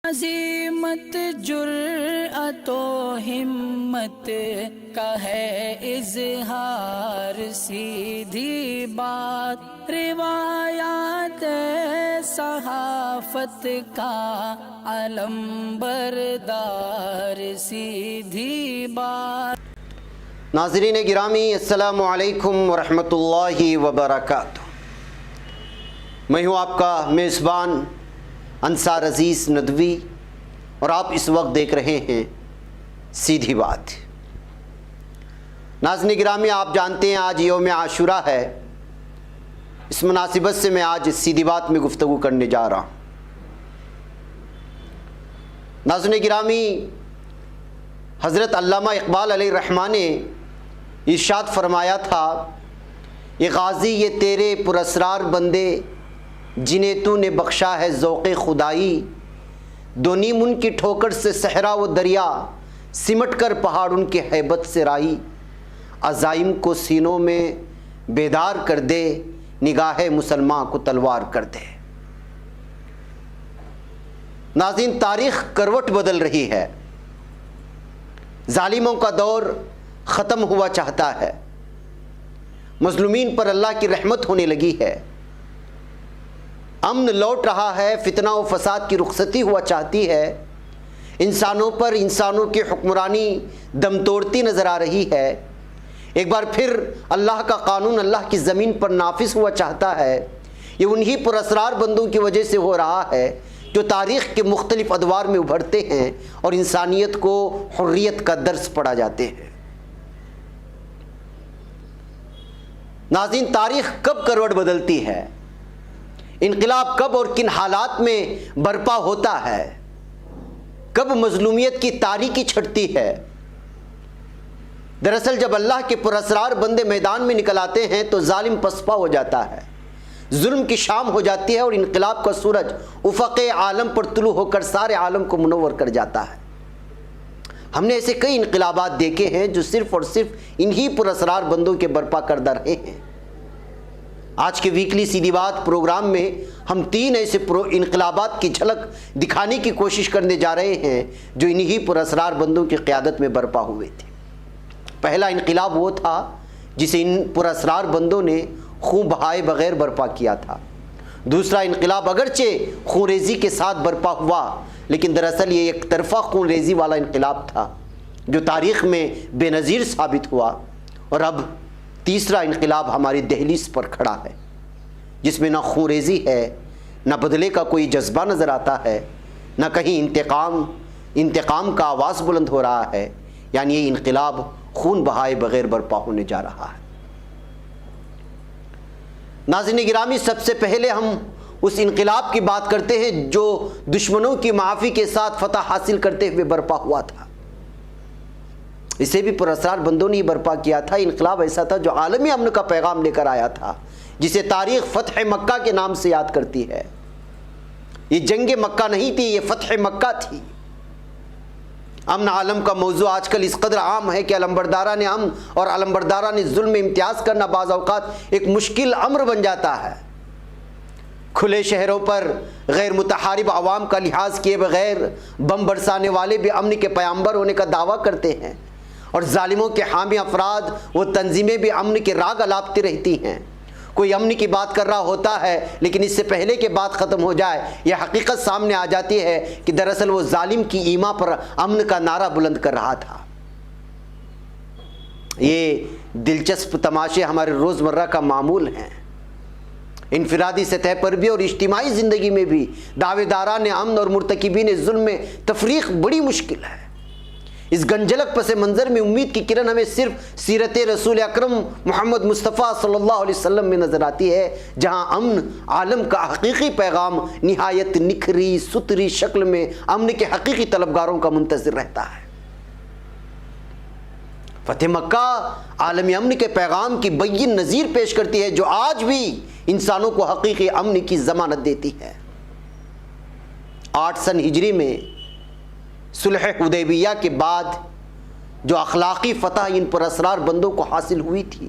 عظیمت جرأت و ہمت کا ہے اظہار، سیدھی بات روایات صحافت کا علم بردار، سیدھی بات۔ ناظرین گرامی، السلام علیکم ورحمۃ اللہ وبرکاتہ۔ میں ہوں آپ کا میزبان انصار عزیز ندوی، اور آپ اس وقت دیکھ رہے ہیں سیدھی بات۔ ناظرین گرامی، آپ جانتے ہیں آج یوم عاشوراء ہے۔ اس مناسبت سے میں آج سیدھی بات میں گفتگو کرنے جا رہا ہوں۔ ناظرین گرامی، حضرت علامہ اقبال علیہ الرحمہ نے ارشاد فرمایا تھا، یہ غازی یہ تیرے پراسرار بندے جنہیں تو نے بخشا ہے ذوق خدائی، دو نیم ان کی ٹھوکر سے صحرا و دریا، سمٹ کر پہاڑ ان کے ہیبت سے رائی، عزائم کو سینوں میں بیدار کر دے، نگاہ مسلمان کو تلوار کر دے۔ ناظرین، تاریخ کروٹ بدل رہی ہے، ظالموں کا دور ختم ہوا چاہتا ہے، مظلومین پر اللہ کی رحمت ہونے لگی ہے، امن لوٹ رہا ہے، فتنہ و فساد کی رخصتی ہوا چاہتی ہے، انسانوں پر انسانوں کی حکمرانی دم توڑتی نظر آ رہی ہے، ایک بار پھر اللہ کا قانون اللہ کی زمین پر نافذ ہوا چاہتا ہے۔ یہ انہی پراسرار بندوں کی وجہ سے ہو رہا ہے جو تاریخ کے مختلف ادوار میں ابھرتے ہیں اور انسانیت کو حریت کا درس پڑھا جاتے ہیں۔ ناظرین، تاریخ کب کروٹ بدلتی ہے، انقلاب کب اور کن حالات میں برپا ہوتا ہے، کب مظلومیت کی تاریکی چھٹتی ہے؟ دراصل جب اللہ کے پراسرار بندے میدان میں نکل آتے ہیں تو ظالم پسپا ہو جاتا ہے، ظلم کی شام ہو جاتی ہے، اور انقلاب کا سورج افق عالم پر طلوع ہو کر سارے عالم کو منور کر جاتا ہے۔ ہم نے ایسے کئی انقلابات دیکھے ہیں جو صرف اور صرف انہی پراسرار بندوں کے برپا کردہ رہے ہیں۔ آج کے ویکلی سیدھی بات پروگرام میں ہم 3 ایسے انقلابات کی جھلک دکھانے کی کوشش کرنے جا رہے ہیں جو انہی پراسرار بندوں کی قیادت میں برپا ہوئے تھے۔ پہلا انقلاب وہ تھا جسے ان پراسرار بندوں نے خون بہائے بغیر برپا کیا تھا۔ دوسرا انقلاب اگرچہ خون ریزی کے ساتھ برپا ہوا، لیکن دراصل یہ ایک طرفہ خون ریزی والا انقلاب تھا جو تاریخ میں بے نظیر ثابت ہوا۔ اور اب تیسرا انقلاب ہماری دہلیز پر کھڑا ہے، جس میں نہ خون ریزی ہے، نہ بدلے کا کوئی جذبہ نظر آتا ہے، نہ کہیں انتقام کا آواز بلند ہو رہا ہے، یعنی یہ انقلاب خون بہائے بغیر برپا ہونے جا رہا ہے۔ ناظرین گرامی، سب سے پہلے ہم اس انقلاب کی بات کرتے ہیں جو دشمنوں کی معافی کے ساتھ فتح حاصل کرتے ہوئے برپا ہوا تھا۔ اسے بھی پراسرار بندوں نے برپا کیا تھا۔ انقلاب ایسا تھا جو عالمی امن کا پیغام لے کر آیا تھا، جسے تاریخ فتح مکہ کے نام سے یاد کرتی ہے۔ یہ جنگ مکہ نہیں تھی، یہ فتح مکہ تھی۔ امن عالم کا موضوع آج کل اس قدر عام ہے کہ علمبرداران امن اور علمبرداران ظلم میں امتیاز کرنا بعض اوقات ایک مشکل امر بن جاتا ہے۔ کھلے شہروں پر غیر متحارب عوام کا لحاظ کیے بغیر بم برسانے والے بھی امن کے پیامبر ہونے کا دعویٰ کرتے ہیں، اور ظالموں کے حامی افراد وہ تنظیمیں بھی امن کے راگ الاپتی رہتی ہیں۔ کوئی امن کی بات کر رہا ہوتا ہے، لیکن اس سے پہلے کہ بات ختم ہو جائے یہ حقیقت سامنے آ جاتی ہے کہ دراصل وہ ظالم کی ایما پر امن کا نعرہ بلند کر رہا تھا۔ یہ دلچسپ تماشے ہمارے روزمرہ کا معمول ہیں۔ انفرادی سطح پر بھی اور اجتماعی زندگی میں بھی دعوے داران امن اور مرتکبین ظلم میں تفریق بڑی مشکل ہے۔ اس گنجلک پس منظر میں امید کی کرن ہمیں صرف سیرت رسول اکرم محمد مصطفیٰ صلی اللہ علیہ وسلم میں نظر آتی ہے، جہاں امن عالم کا حقیقی پیغام نہایت نکھری ستری شکل میں امن کے حقیقی طلبگاروں کا منتظر رہتا ہے۔ فتح مکہ عالمی امن کے پیغام کی بین نظیر پیش کرتی ہے جو آج بھی انسانوں کو حقیقی امن کی ضمانت دیتی ہے۔ 8 سن ہجری میں صلح حدیبیہ کے بعد جو اخلاقی فتح ان پراسرار بندوں کو حاصل ہوئی تھی،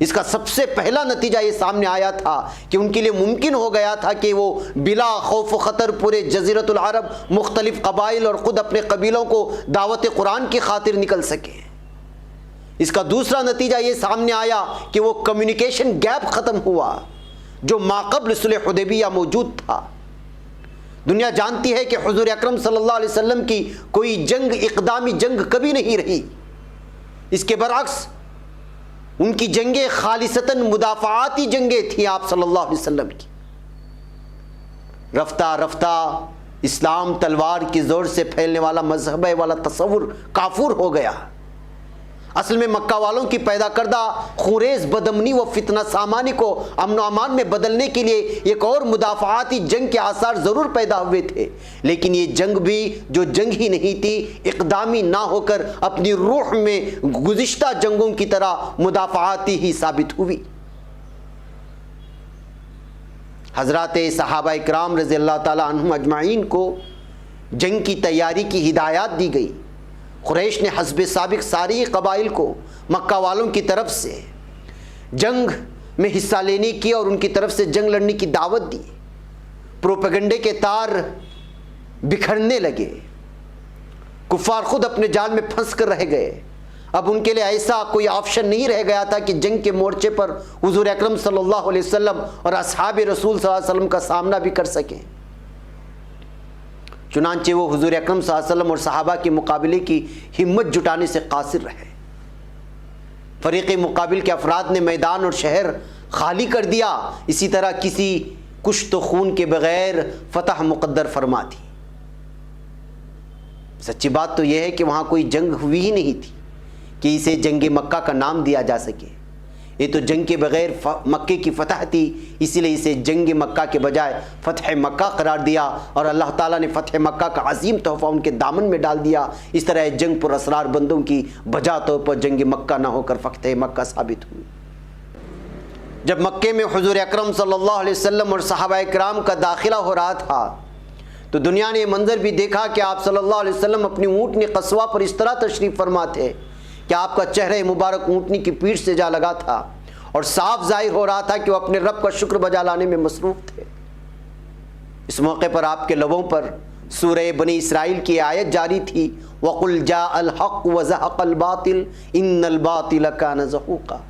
اس کا سب سے پہلا نتیجہ یہ سامنے آیا تھا کہ ان کے لیے ممکن ہو گیا تھا کہ وہ بلا خوف و خطر پورے جزیرۃ العرب مختلف قبائل اور خود اپنے قبیلوں کو دعوت قرآن کی خاطر نکل سکیں۔ اس کا دوسرا نتیجہ یہ سامنے آیا کہ وہ کمیونیکیشن گیپ ختم ہوا جو ماقبل صلح حدیبیہ موجود تھا۔ دنیا جانتی ہے کہ حضور اکرم صلی اللہ علیہ وسلم کی کوئی جنگ اقدامی جنگ کبھی نہیں رہی، اس کے برعکس ان کی جنگیں خالصتاً مدافعاتی جنگیں تھیں آپ صلی اللہ علیہ وسلم کی۔ رفتہ رفتہ اسلام تلوار کی زور سے پھیلنے والا مذہب والا تصور کافور ہو گیا۔ اصل میں مکہ والوں کی پیدا کردہ خوریز بدامنی و فتنہ سامانی کو امن و امان میں بدلنے کے لیے ایک اور مدافعاتی جنگ کے آثار ضرور پیدا ہوئے تھے، لیکن یہ جنگ بھی جو جنگ ہی نہیں تھی، اقدامی نہ ہو کر اپنی روح میں گزشتہ جنگوں کی طرح مدافعاتی ہی ثابت ہوئی۔ حضرات صحابہ اکرام رضی اللہ تعالی عنہم اجمعین کو جنگ کی تیاری کی ہدایات دی گئی۔ قریش نے حسب سابق ساری قبائل کو مکہ والوں کی طرف سے جنگ میں حصہ لینے کی اور ان کی طرف سے جنگ لڑنے کی دعوت دی۔ پروپیگنڈے کے تار بکھرنے لگے، کفار خود اپنے جال میں پھنس کر رہ گئے۔ اب ان کے لیے ایسا کوئی آپشن نہیں رہ گیا تھا کہ جنگ کے مورچے پر حضور اکرم صلی اللہ علیہ وسلم اور اصحاب رسول صلی اللہ علیہ وسلم کا سامنا بھی کر سکیں۔ چنانچہ وہ حضور اکرم صلی اللہ علیہ وسلم اور صحابہ کے مقابلے کی ہمت جٹانے سے قاصر رہے۔ فریق مقابل کے افراد نے میدان اور شہر خالی کر دیا، اسی طرح کسی کشت و خون کے بغیر فتح مقدر فرما دی۔ سچی بات تو یہ ہے کہ وہاں کوئی جنگ ہوئی ہی نہیں تھی کہ اسے جنگ مکہ کا نام دیا جا سکے۔ یہ تو جنگ کے بغیر مکے کی فتح تھی، اسی لیے اسے جنگ مکہ کے بجائے فتح مکہ قرار دیا، اور اللہ تعالیٰ نے فتح مکہ کا عظیم تحفہ ان کے دامن میں ڈال دیا۔ اس طرح جنگ پر اسرار بندوں کی بجا طور پر جنگ مکہ نہ ہو کر فتح مکہ ثابت ہوئی۔ جب مکے میں حضور اکرم صلی اللہ علیہ وسلم اور صحابہ کرام کا داخلہ ہو رہا تھا تو دنیا نے یہ منظر بھی دیکھا کہ آپ صلی اللہ علیہ وسلم اپنی اونٹنی قصوہ پر اس طرح تشریف فرما تھے کہ آپ کا چہرہ مبارک اونٹنی کی پیٹھ سے جا لگا تھا، اور صاف ظاہر ہو رہا تھا کہ وہ اپنے رب کا شکر بجا لانے میں مصروف تھے۔ اس موقع پر آپ کے لبوں پر سورہ بنی اسرائیل کی آیت جاری تھی، وَقُلْ جَاءَ الْحَقُّ وَزَهَقَ الْبَاطِلُ إِنَّ الْبَاطِلَ كَانَ زَهُوقًا،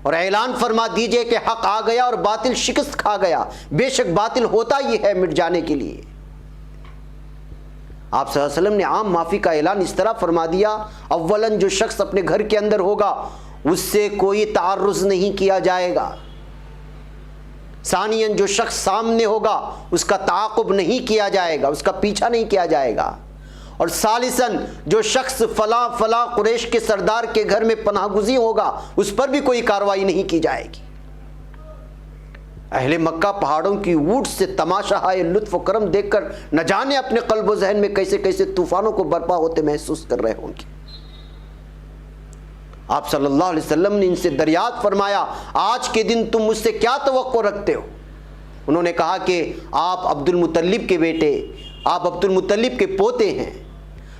اور اعلان فرما دیجئے کہ حق آ گیا اور باطل شکست کھا گیا، بے شک باطل ہوتا ہی ہے مٹ جانے کے لیے۔ آپ صلی اللہ علیہ وسلم نے عام معافی کا اعلان اس طرح فرما دیا، اولاً جو شخص اپنے گھر کے اندر ہوگا اس سے کوئی تعرض نہیں کیا جائے گا، ثانیاً جو شخص سامنے ہوگا اس کا تعاقب نہیں کیا جائے گا، اس کا پیچھا نہیں کیا جائے گا، اور ثالثاً جو شخص فلاں فلاں قریش کے سردار کے گھر میں پناہ گزین ہوگا اس پر بھی کوئی کارروائی نہیں کی جائے گی۔ اہل مکہ پہاڑوں کی اونٹ سے تماشا ہے لطف و کرم دیکھ کر نہ جانے اپنے قلب و ذہن میں کیسے کیسے طوفانوں کو برپا ہوتے محسوس کر رہے ہوں گے۔ آپ صلی اللہ علیہ وسلم نے ان سے دریافت فرمایا، آج کے دن تم مجھ سے کیا توقع رکھتے ہو؟ انہوں نے کہا کہ آپ عبد المطلب کے بیٹے، آپ عبد المطلب کے پوتے ہیں،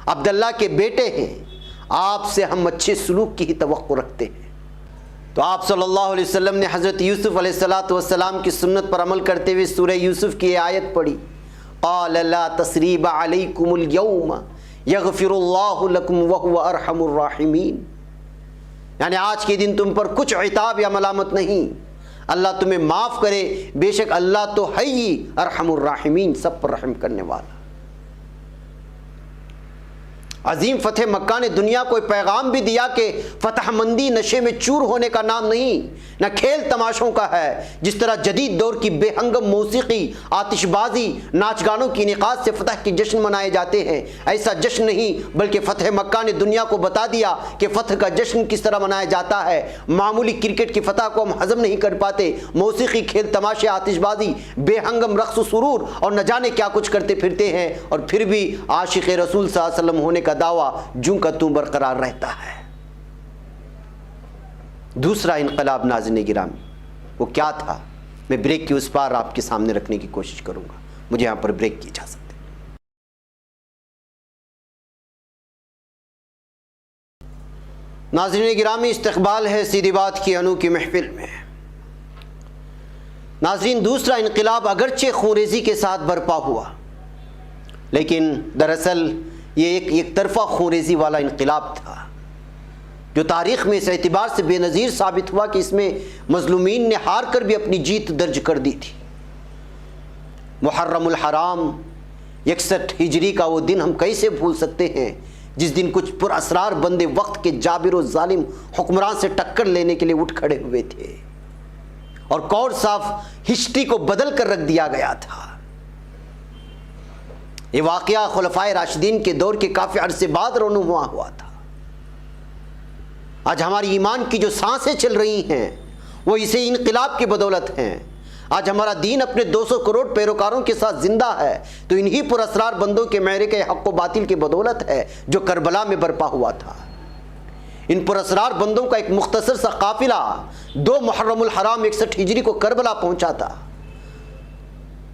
عبداللہ کے بیٹے ہیں، آپ سے ہم اچھے سلوک کی ہی توقع رکھتے ہیں۔ تو آپ صلی اللہ علیہ وسلم نے حضرت یوسف علیہ السلام کی سنت پر عمل کرتے ہوئے سورہ یوسف کی آیت پڑھی، قال لا تثریب علیکم اليوم یغفر اللہ لکم وہو ارحم الراحمین، یعنی آج کے دن تم پر کچھ عتاب یا ملامت نہیں، اللہ تمہیں معاف کرے، بے شک اللہ تو ہے ہی ارحم الراحمین، سب پر رحم کرنے والا۔ عظیم فتح مکہ نے دنیا کو پیغام بھی دیا کہ فتح مندی نشے میں چور ہونے کا نام نہیں، نہ کھیل تماشوں کا ہے۔ جس طرح جدید دور کی بے ہنگم موسیقی، آتش بازی، ناچ گانوں کی انعقاد سے فتح کے جشن منائے جاتے ہیں، ایسا جشن نہیں بلکہ فتح مکہ نے دنیا کو بتا دیا کہ فتح کا جشن کس طرح منایا جاتا ہے۔ معمولی کرکٹ کی فتح کو ہم ہضم نہیں کر پاتے، موسیقی، کھیل تماشے، آتش بازی، بے ہنگم رقص و سرور اور نہ جانے کیا کچھ کرتے پھرتے ہیں، اور پھر بھی عاشق رسول صلی اللہ علیہ وسلم ہونے کا دعویٰ جوں کا توں برقرار رہتا ہے۔ دوسرا انقلاب ناظرین گرامی وہ کیا تھا، میں بریک کی اس پار آپ کے سامنے رکھنے کی کوشش کروں گا، مجھے یہاں پر بریک کی اجازت ہے۔ ناظرین گرامی، استقبال ہے سیدھی بات کی انوکھی محفل میں۔ ناظرین، دوسرا انقلاب اگرچہ خونریزی کے ساتھ برپا ہوا، لیکن دراصل یہ ایک طرفہ خونریزی والا انقلاب تھا جو تاریخ میں اس اعتبار سے بے نظیر ثابت ہوا کہ اس میں مظلومین نے ہار کر بھی اپنی جیت درج کر دی تھی۔ محرم الحرام 61 ہجری کا وہ دن ہم کیسے بھول سکتے ہیں جس دن کچھ پر اسرار بندے وقت کے جابر و ظالم حکمران سے ٹکر لینے کے لیے اٹھ کھڑے ہوئے تھے اور کور صاف ہسٹری کو بدل کر رکھ دیا گیا تھا۔ یہ واقعہ خلفائے راشدین کے دور کے کافی عرصے بعد رونما ہوا تھا۔ آج ہماری ایمان کی جو سانسیں چل رہی ہیں وہ اسی انقلاب کی بدولت ہیں۔ آج ہمارا دین اپنے 200 کروڑ پیروکاروں کے ساتھ زندہ ہے تو انہی پر اسرار بندوں کے معرکہ حق و باطل کی بدولت ہے جو کربلا میں برپا ہوا تھا۔ ان پر اسرار بندوں کا ایک مختصر سا قافلہ 2 محرم الحرام 61 ہجری کو کربلا پہنچا تھا۔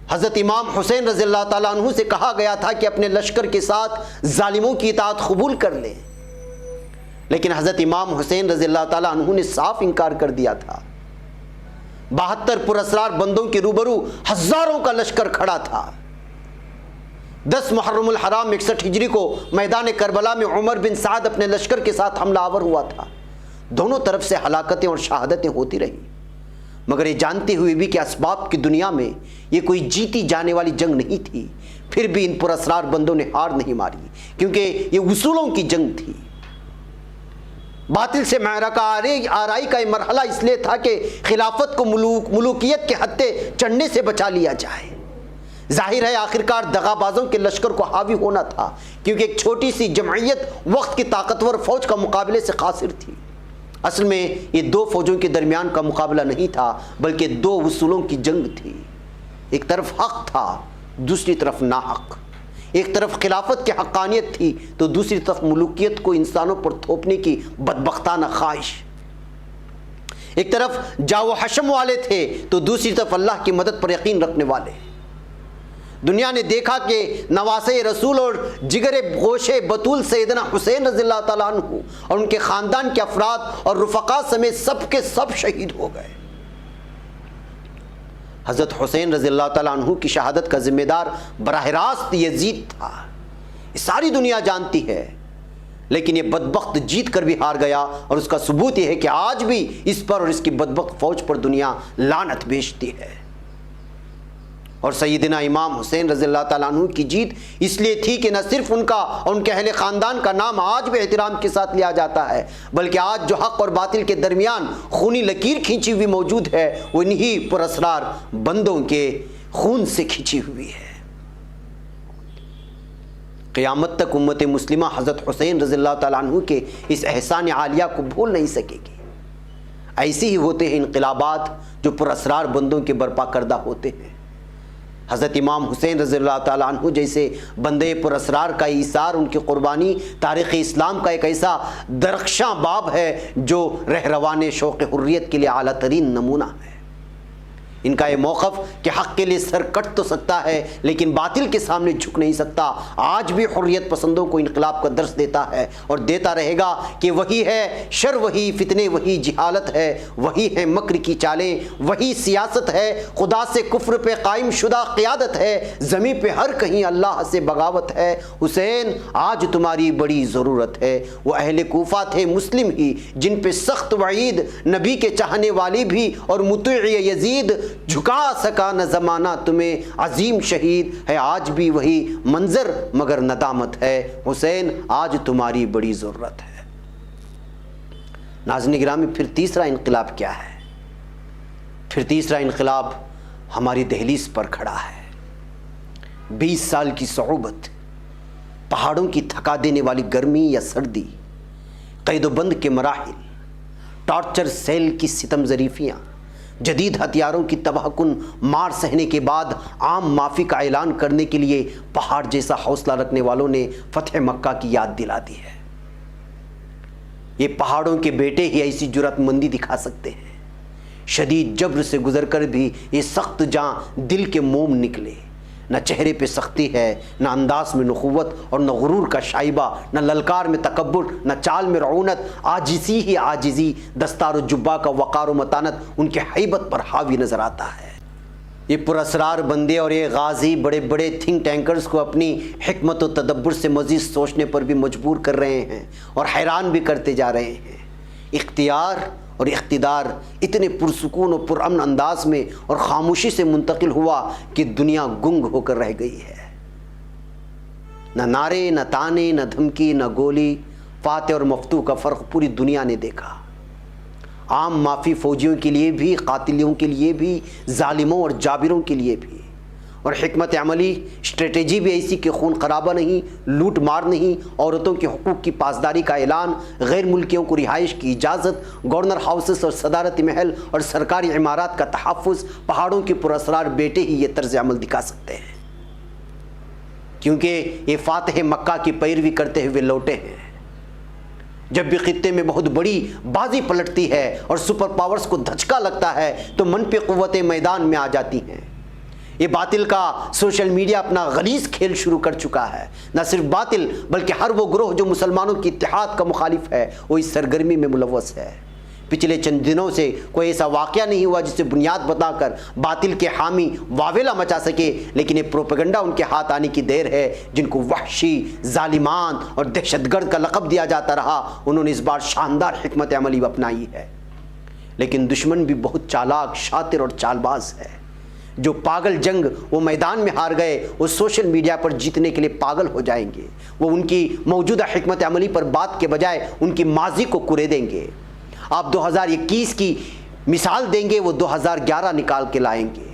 حضرت امام حسین رضی اللہ تعالیٰ عنہ سے کہا گیا تھا کہ اپنے لشکر کے ساتھ ظالموں کی اطاعت قبول کر لیں، لیکن حضرت امام حسین رضی اللہ تعالیٰ عنہ نے صاف انکار کر دیا تھا۔ 72 پر اسرار بندوں کے روبرو ہزاروں کا لشکر کھڑا تھا۔ 10 محرم الحرام 61 ہجری کو میدان کربلا میں عمر بن سعد اپنے لشکر کے ساتھ حملہ آور ہوا تھا۔ دونوں طرف سے ہلاکتیں اور شہادتیں ہوتی رہیں، مگر یہ جانتے ہوئے بھی کہ اسباب کی دنیا میں یہ کوئی جیتی جانے والی جنگ نہیں تھی، پھر بھی ان پر اسرار بندوں نے ہار نہیں ماری، کیونکہ یہ اصولوں کی جنگ تھی۔ باطل سے معرکہ آرائی کا یہ مرحلہ اس لیے تھا کہ خلافت کو ملوکیت کے ہتھے چڑھنے سے بچا لیا جائے۔ ظاہر ہے آخرکار دغا بازوں کے لشکر کو حاوی ہونا تھا، کیونکہ ایک چھوٹی سی جمعیت وقت کی طاقتور فوج کا مقابلے سے قاصر تھی۔ اصل میں یہ 2 فوجوں کے درمیان کا مقابلہ نہیں تھا، بلکہ 2 اصولوں کی جنگ تھی۔ ایک طرف حق تھا، دوسری طرف ناحق۔ ایک طرف خلافت کی حقانیت تھی تو دوسری طرف ملوکیت کو انسانوں پر تھوپنے کی بدبختانہ خواہش۔ ایک طرف جاو حشم والے تھے تو دوسری طرف اللہ کی مدد پر یقین رکھنے والے۔ دنیا نے دیکھا کہ نواسے رسول اور جگر گوشے بطول سیدنا حسین رضی اللہ تعالیٰ عنہ اور ان کے خاندان کے افراد اور رفقا سمیت سب کے سب شہید ہو گئے۔ حضرت حسین رضی اللہ تعالیٰ عنہ کی شہادت کا ذمہ دار براہ راست یزید تھا، یہ ساری دنیا جانتی ہے، لیکن یہ بدبخت جیت کر بھی ہار گیا، اور اس کا ثبوت یہ ہے کہ آج بھی اس پر اور اس کی بدبخت فوج پر دنیا لعنت بھیجتی ہے۔ اور سیدنا امام حسین رضی اللہ تعالیٰ عنہ کی جیت اس لیے تھی کہ نہ صرف ان کا اور ان کے اہل خاندان کا نام آج بھی احترام کے ساتھ لیا جاتا ہے، بلکہ آج جو حق اور باطل کے درمیان خونی لکیر کھینچی ہوئی موجود ہے وہ انہی پر اسرار بندوں کے خون سے کھینچی ہوئی ہے۔ قیامت تک امت مسلمہ حضرت حسین رضی اللہ تعالیٰ عنہ کے اس احسان عالیہ کو بھول نہیں سکے گی۔ ایسے ہی ہوتے ہیں انقلابات جو پر اسرار بندوں کے برپا کردہ ہوتے ہیں۔ حضرت امام حسین رضی اللہ تعالیٰ عنہ جیسے بندے پر اسرار کا ایثار، ان کی قربانی تاریخ اسلام کا ایک ایسا درخشاں باب ہے جو رہروان شوق حریت کے لیے اعلیٰ ترین نمونہ ہے۔ ان کا یہ موقف کہ حق کے لیے سر کٹ تو سکتا ہے لیکن باطل کے سامنے جھک نہیں سکتا، آج بھی حریت پسندوں کو انقلاب کا درس دیتا ہے اور دیتا رہے گا کہ وہی ہے شر، وہی فتنے، وہی جہالت ہے، وہی ہے مکر کی چالیں، وہی سیاست ہے، خدا سے کفر پہ قائم شدہ قیادت ہے، زمین پہ ہر کہیں اللہ سے بغاوت ہے۔ حسین آج تمہاری بڑی ضرورت ہے۔ وہ اہل کوفہ تھے مسلم ہی جن پہ سخت وعید، نبی کے چاہنے والی بھی اور مطیع یزید، جھکا سکا نہ زمانہ تمہیں عظیم شہید ہے، آج بھی وہی منظر مگر ندامت ہے، حسین آج تمہاری بڑی ضرورت ہے۔ ناظرین گرامی، پھر تیسرا انقلاب کیا ہے؟ پھر تیسرا انقلاب ہماری دہلیز پر کھڑا ہے۔ 20 سال کی صعوبت، پہاڑوں کی تھکا دینے والی گرمی یا سردی، قید و بند کے مراحل، ٹارچر سیل کی ستم ظریفیاں، جدید ہتھیاروں کی تباہ کن مار سہنے کے بعد عام معافی کا اعلان کرنے کے لیے پہاڑ جیسا حوصلہ رکھنے والوں نے فتح مکہ کی یاد دلا دی ہے۔ یہ پہاڑوں کے بیٹے ہی ایسی جرأت مندی دکھا سکتے ہیں۔ شدید جبر سے گزر کر بھی یہ سخت جاں دل کے موم نکلے، نہ چہرے پہ سختی ہے، نہ انداز میں نخوت اور نہ غرور کا شائبہ، نہ للکار میں تکبر، نہ چال میں رعونت، عاجزی ہی عاجزی، دستار و جبہ کا وقار و متانت ان کے ہیبت پر حاوی نظر آتا ہے۔ یہ پراسرار بندے اور یہ غازی بڑے بڑے تھنک ٹینکرز کو اپنی حکمت و تدبر سے مزید سوچنے پر بھی مجبور کر رہے ہیں اور حیران بھی کرتے جا رہے ہیں۔ اختیار اور اقتدار اتنے پرسکون و پرامن انداز میں اور خاموشی سے منتقل ہوا کہ دنیا گنگ ہو کر رہ گئی ہے۔ نہ نعرے، نہ تانے، نہ دھمکی، نہ گولی، فاتح اور مفتوح کا فرق پوری دنیا نے دیکھا۔ عام مافی فوجیوں کے لیے بھی، قاتلوں کے لیے بھی، ظالموں اور جابروں کے لیے بھی، اور حکمت عملی اسٹریٹجی بھی ایسی کہ خون خرابہ نہیں، لوٹ مار نہیں، عورتوں کے حقوق کی پاسداری کا اعلان، غیر ملکیوں کو رہائش کی اجازت، گورنر ہاؤسز اور صدارتی محل اور سرکاری عمارات کا تحفظ، پہاڑوں کے پراسرار بیٹے ہی یہ طرز عمل دکھا سکتے ہیں، کیونکہ یہ فاتح مکہ کی پیروی کرتے ہوئے لوٹے ہیں۔ جب بھی خطے میں بہت بڑی بازی پلٹتی ہے اور سپر پاورز کو دھچکا لگتا ہے تو منفی قوتیں میدان میں آ جاتی ہیں۔ یہ باطل کا سوشل میڈیا اپنا غلیظ کھیل شروع کر چکا ہے۔ نہ صرف باطل بلکہ ہر وہ گروہ جو مسلمانوں کی اتحاد کا مخالف ہے وہ اس سرگرمی میں ملوث ہے۔ پچھلے چند دنوں سے کوئی ایسا واقعہ نہیں ہوا جسے بنیاد بتا کر باطل کے حامی واویلا مچا سکے، لیکن یہ پروپیگنڈا ان کے ہاتھ آنے کی دیر ہے۔ جن کو وحشی، ظالمان اور دہشت گرد کا لقب دیا جاتا رہا، انہوں نے اس بار شاندار حکمت عملی اپنائی ہے۔ لیکن دشمن بھی بہت چالاک، شاطر اور چال باز ہے۔ جو پاگل جنگ وہ میدان میں ہار گئے، وہ سوشل میڈیا پر جیتنے کے لیے پاگل ہو جائیں گے۔ وہ ان کی موجودہ حکمت عملی پر بات کے بجائے ان کی ماضی کو کریدیں گے۔ آپ 2021 کی مثال دیں گے، وہ 2011 نکال کے لائیں گے۔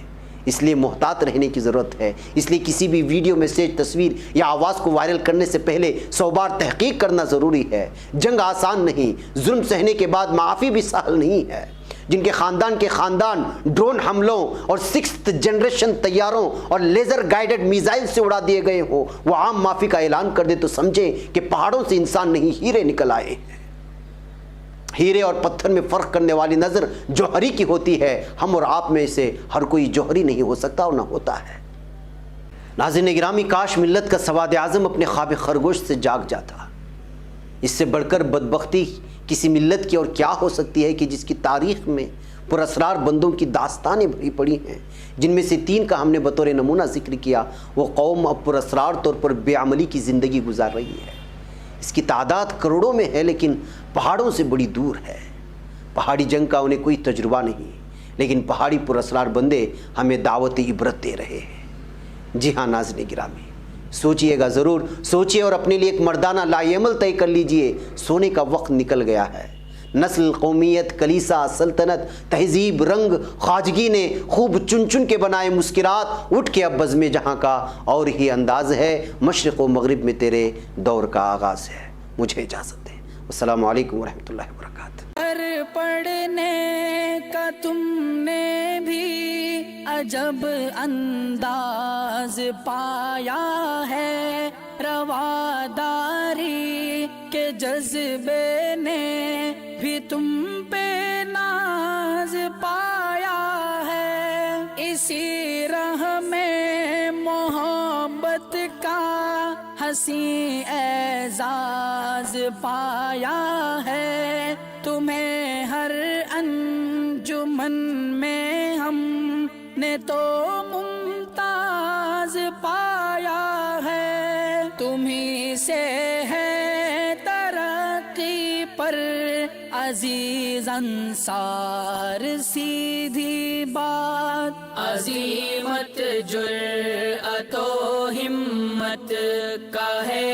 اس لیے محتاط رہنے کی ضرورت ہے۔ اس لیے کسی بھی ویڈیو، میسیج، تصویر یا آواز کو وائرل کرنے سے پہلے 100 بار تحقیق کرنا ضروری ہے۔ جنگ آسان نہیں، ظلم سہنے کے بعد معافی بھی سہل نہیں ہے۔ جن کے خاندان ڈرون حملوں اور 6th جنریشن طیاروں اور لیزر گائیڈڈ میزائل سے اڑا دیے گئے ہوں، وہ عام معافی کا اعلان کر دے تو سمجھیں کہ پہاڑوں سے انسان نہیں، ہیرے نکل آئے ہیں۔ ہیرے اور پتھر میں فرق کرنے والی نظر جوہری کی ہوتی ہے۔ ہم اور آپ میں سے ہر کوئی جوہری نہیں ہو سکتا اور نہ ہوتا ہے۔ ناظرین گرامی، کاش ملت کا سواد اعظم اپنے خواب خرگوش سے جاگ جاتا۔ اس سے بڑھ کر بدبختی کسی ملت کی اور کیا ہو سکتی ہے کہ جس کی تاریخ میں پراسرار بندوں کی داستانیں بھری پڑی ہیں، جن میں سے 3 کا ہم نے بطور نمونہ ذکر کیا۔ وہ قوم اب پراسرار طور پر بے عملی کی زندگی گزار رہی ہے۔ اس کی تعداد کروڑوں میں ہے، لیکن پہاڑوں سے بڑی دور ہے۔ پہاڑی جنگ کا انہیں کوئی تجربہ نہیں، لیکن پہاڑی پراسرار بندے ہمیں دعوت عبرت دے رہے ہیں۔ جی ہاں ناظرین گرامی، سوچئے گا ضرور، سوچئے اور اپنے لیے ایک مردانہ لائی عمل طے کر لیجئے۔ سونے کا وقت نکل گیا ہے۔ نسل، قومیت، کلیسا، سلطنت، تہذیب، رنگ، خواجگی نے خوب چن چن کے بنائے مسکرات، اٹھ کے اب بزم جہاں کا اور ہی انداز ہے۔ مشرق و مغرب میں تیرے دور کا آغاز ہے۔ مجھے اجازت دیں۔ السلام علیکم ورحمۃ اللہ وبرکاتہ۔ پڑھنے کا تم نے بھی عجب انداز پایا ہے، رواداری کے جذبے نے بھی تم پہ ناز پایا ہے، اسی راہ میں محبت کا حسین اعزاز پایا ہے، تمہیں ہر انجمن میں ہم نے تو ممتاز پایا ہے، تمہیں سے ہے ترقی پر عزیز انصار، سیدھی بات عظیمت جرأت و ہمت کا ہے